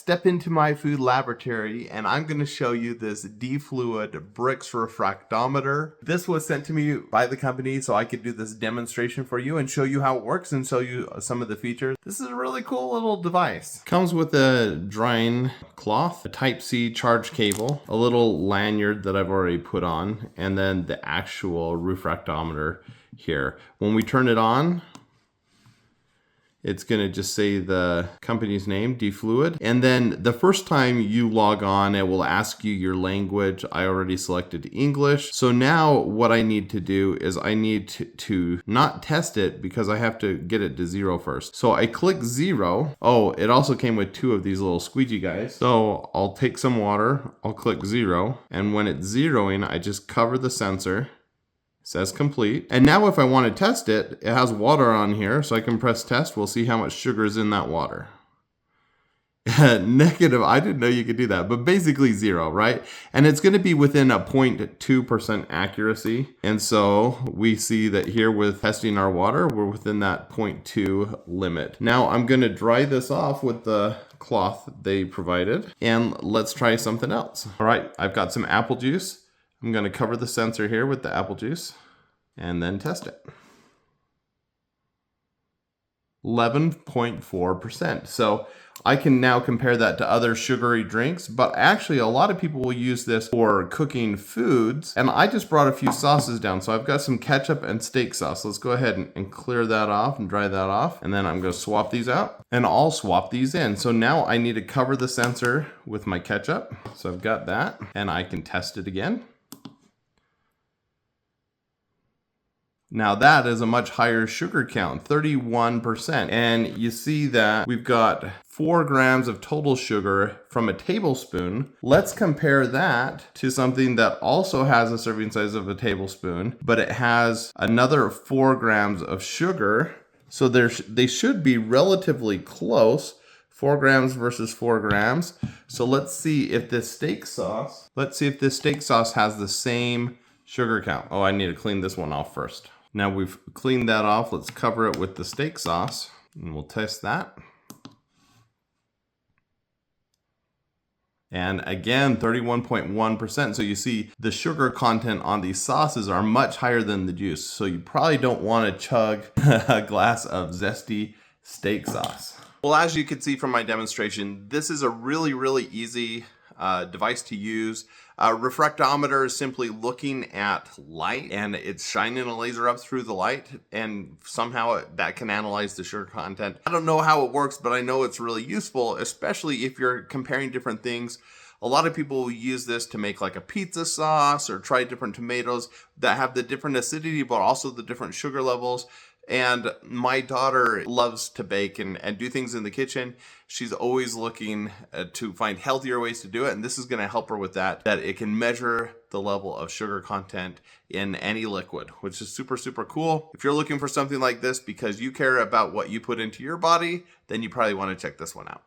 step into my food laboratory and I'm going to show you this D-Fluid Brix Refractometer. This was sent to me by the company so I could do this demonstration for you and show you how it works and show you some of the features. This is a really cool little device. Comes with a drying cloth, a Type-C charge cable, a little lanyard that I've already put on, and then the actual refractometer here. When we turn it on, it's going to just say the company's name, D-Fluid. And then the first time you log on, it will ask you your language. I already selected English. So now what I need to do is I need to not test it because I have to get it to 0 first. So I click 0. Oh, it also came with 2 of these little squeegee guys. So I'll take some water, I'll click 0. And when it's zeroing, I just cover the sensor. Says complete. And now if I want to test it, it has water on here, so I can press test. We'll see how much sugar is in that water. Negative, I didn't know you could do that, but basically 0, right? And it's going to be within a 0.2% accuracy. And so we see that here with testing our water, we're within that 0.2 limit. Now I'm going to dry this off with the cloth they provided, and let's try something else. All right, I've got some apple juice. I'm going to cover the sensor here with the apple juice and then test it. 11.4%. So I can now compare that to other sugary drinks, but actually a lot of people will use this for cooking foods. And I just brought a few sauces down. So I've got some ketchup and steak sauce. Let's go ahead and clear that off and dry that off. And then I'm going to swap these out and I'll swap these in. So now I need to cover the sensor with my ketchup. So I've got that and I can test it again. Now that is a much higher sugar count, 31%. And you see that we've got 4 grams of total sugar from a tablespoon. Let's compare that to something that also has a serving size of a tablespoon, but it has another 4 grams of sugar. So they should be relatively close. 4 grams versus 4 grams. So let's see if this steak sauce has the same sugar count. Oh, I need to clean this one off first. Now we've cleaned that off, let's cover it with the steak sauce and we'll test that. And again, 31.1%. So you see the sugar content on these sauces are much higher than the juice. So you probably don't want to chug a glass of zesty steak sauce. Well, as you can see from my demonstration, this is a really, really easy device to use. Refractometer is simply looking at light and it's shining a laser up through the light and somehow that can analyze the sugar content. I don't know how it works, but I know it's really useful, especially if you're comparing different things. A lot of people will use this to make like a pizza sauce or try different tomatoes that have the different acidity, but also the different sugar levels. And my daughter loves to bake and do things in the kitchen. She's always looking to find healthier ways to do it. And this is going to help her with that it can measure the level of sugar content in any liquid, which is super, super cool. If you're looking for something like this because you care about what you put into your body, then you probably want to check this one out.